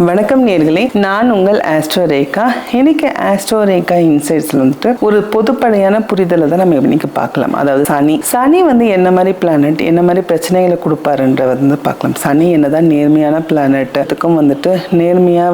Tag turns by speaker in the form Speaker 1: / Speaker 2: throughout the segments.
Speaker 1: வணக்கம் நேயர்களே, நான் உங்கள் ஆஸ்ட்ரோ ரேகா. இன்னைக்கு ஆஸ்ட்ரோ ரேகா இன்சைட்ஸ்ல வந்துட்டு ஒரு பொதுப்படையான புரிதலை தான் நம்ம இன்னைக்கு பார்க்கலாம். அதாவது சனி வந்து என்ன மாதிரி பிளானட், என்ன மாதிரி பிரச்சனைகளை கொடுப்பாருன்ற வந்து பார்க்கலாம். சனி என்னதான் நேர்மையான பிளானட், அதுக்கும் வந்துட்டு நேர்மையா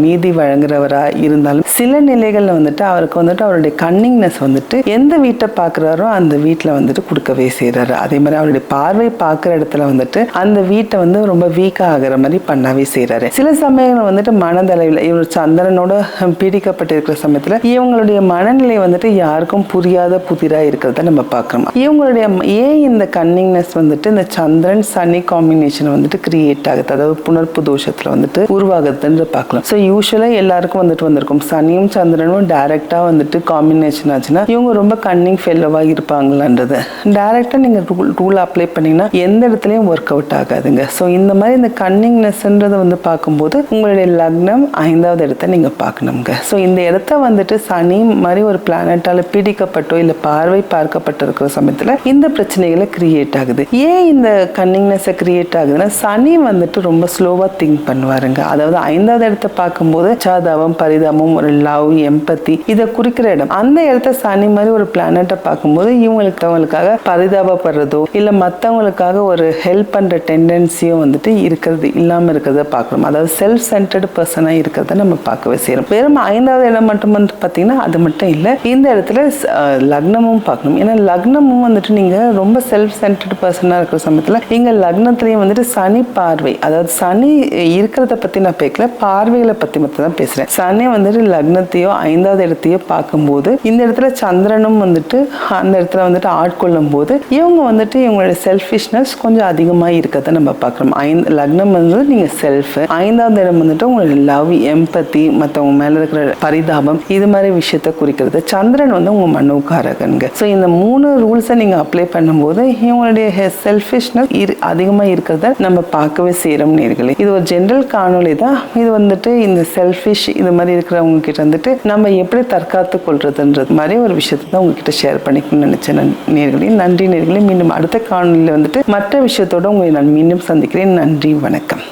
Speaker 1: நீதி வழங்குறவரா இருந்தாலும் சில நிலைகள்ல வந்துட்டு அவருக்கு வந்துட்டு அவருடைய கன்னிங்னஸ் வந்துட்டு எந்த வீட்டை பார்க்குறாரோ அந்த வீட்டில் வந்துட்டு கொடுக்கவே செய்யறாரு. அதே மாதிரி அவருடைய பார்வை பார்க்குற இடத்துல வந்துட்டு அந்த வீட்டை வந்து ரொம்ப வீக்கா ஆகிற மாதிரி பண்ணவே செய்யறாரு. சில சமயங்கள் வந்துட்டு மனதளவில் இவர் சந்திரனோட பீடிக்கப்பட்டிருக்கிற சமயத்துல இவங்களுடைய மனநிலை வந்துட்டு யாருக்கும் புரியாத புதிரா இருக்கிறத நம்ம பார்க்கிறோம். இவங்களுடைய ஏன் இந்த கன்னிங்னஸ் வந்துட்டு இந்த சந்திரன் சனி காம்பினேஷன் வந்துட்டு கிரியேட் ஆகுது, அதாவது புனர்ப்பு தோஷத்துல வந்துட்டு உருவாகுதுன்னு பார்க்கலாம். ஸோ யூஸ்வலா எல்லாருக்கும் வந்துட்டு வந்திருக்கும் சனியும் சந்திரனும் டைரக்டா வந்துட்டு காம்பினேஷன் ஆச்சுன்னா இவங்க ரொம்ப கன்னிங் ஃபெல்லோவா இருப்பாங்களான்றது டைரக்டா நீங்க ரூல் அப்ளை பண்ணீங்கன்னா எந்த இடத்துலயும் ஒர்க் அவுட் ஆகாதுங்க. ஸோ இந்த மாதிரி இந்த கன்னிங்னஸ்ன்றதை வந்து பார்க்கும்போது உங்களுடைய லக்னம் 5வது இடத்தை நீங்க பார்க்கணுங்க. ஸோ இந்த இடத்த வந்துட்டு சனி மாதிரி ஒரு பிளானட்டால பீடிக்கப்பட்டோ இல்லை பார்வை பார்க்கப்பட்டிருக்கிற சமயத்துல இந்த பிரச்சனைகளை கிரியேட் ஆகுது. ஏன் இந்த கன்னிங்னஸ் கிரியேட் ஆகுதுன்னா சனி வந்துட்டு ரொம்ப ஸ்லோவா திங்க் பண்ணுவாருங்க. அதாவது 5வது இடத்தை பார்க்கும்போது சாதாபம் பரிதாபம் ஒரு லவ் எம்பத்தி இதை குறிக்கிற இடம். அந்த இடத்த சனி மாதிரி ஒரு பிளானட்டை பார்க்கும்போது இவங்களுக்காக பரிதாபப்படுறதோ இல்லை மற்றவங்களுக்காக ஒரு ஹெல்ப் பண்ற டெண்டன்சியும் வந்துட்டு இருக்கிறது இல்லாம இருக்கிறத பார்க்கணும். அதாவது செல்ஃப் சென்டர்டு பர்சனாக இருக்கிறத நம்ம பார்க்கவே செய்யறோம். வெறும் 5வது இடம் மட்டும் வந்து பார்த்தீங்கன்னா அது மட்டும் இல்லை, இந்த இடத்துல லக்னமும் பார்க்கணும். ஏன்னா லக்னமும் வந்துட்டு நீங்க ரொம்ப செல்ஃப் சென்டர்டு பர்சனாக இருக்கிற சமயத்தில் இங்க லக்னத்திலையும் வந்துட்டு சனி பார்வை, அதாவது சனி இருக்கிறத பத்தி நான் பேசல, பார்வைகளை பத்தி மட்டும் தான் பேசுறேன். சனி வந்துட்டு லக்னத்தையோ 5வது இடத்தையோ பார்க்கும்போது இந்த இடத்துல சந்திரனும் வந்துட்டு அந்த இடத்துல வந்துட்டு ஆட்கொள்ளும் போது இவங்க வந்துட்டு இவங்களுடைய செல்ஃபிஷ்னஸ் கொஞ்சம் அதிகமாக இருக்கிறத நம்ம பார்க்குறோம். லக்னம் வந்து நீங்க செல்ஃப், 5வது இடம் வந்துட்டு உங்களுடைய லவ் எம்பத்தி மற்றவங்க மேல இருக்கிற பரிதாபம் இது மாதிரி விஷயத்த குறிக்கிறது. சந்திரன் வந்து உங்க மனோகாரகனுங்க. ஸோ இந்த 3 ரூல்ஸை நீங்க அப்ளை பண்ணும்போது இவங்களுடைய செல்ஃபிஷ்னஸ் அதிகமாக இருக்கிறத நம்ம பார்க்கவே செய்யறோம் நேர்களே. இது ஒரு ஜென்ரல் காணொலி தான். இது வந்துட்டு இந்த செல்ஃபிஷ் இது மாதிரி இருக்கிறவங்க கிட்ட வந்துட்டு நம்ம எப்படி தற்காத்து கொள்றதுன்றது மாதிரி ஒரு விஷயத்தை தான் உங்ககிட்ட ஷேர் பண்ணிக்கணும்னு நினைச்சேன் நேர்களே. நன்றி நேர்களே. மீண்டும் அடுத்த காணொலியில் வந்துட்டு மற்ற விஷயத்தோட உங்களை நான் மீண்டும் சந்திக்கிறேன். நன்றி, வணக்கம்.